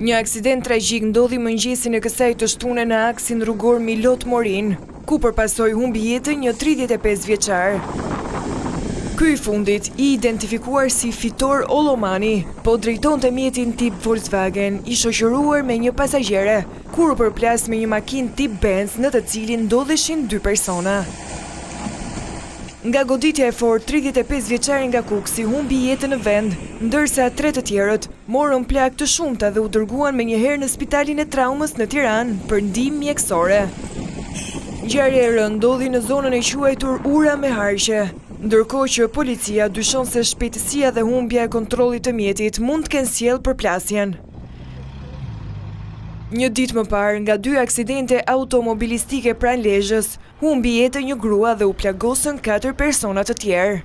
Një aksident tragjik ndodhi mëngjesin e kësaj të shtunë në aksin rrugor Milot Morin, ku përpasoi humbi jetën një 35 vjeçar. Ky i fundit, i identifikuar si Fitor Ollomani, po drejtonte mjetin tip Volkswagen, i shoqëruar me një pasagjere, kur u përplas me një makinë tip Benz në të cilin ndodheshin 2 persona. Nga goditja e fortë, 35 vjeçari nga KUKØSI humbi jetën në vend, ndërsa 3 të tjerët morën plagë të shumta dhe u dërguan menjëherë në spitalin e traumës në Tiranë për ndihmë mjekësore. Ngjarja e rëndë ndodhi në zonën e quajtur Ura me Harqe, ndërkohë që policia dyshon se shpejtësia dhe humbja e kontrollit të mjetit mund të kenë sjellë përplasjen. Një ditë më parë, nga 2 aksidente automobilistike pranë Lezhës, humbi jetën një grua dhe u plagosën 4 persona të tjerë.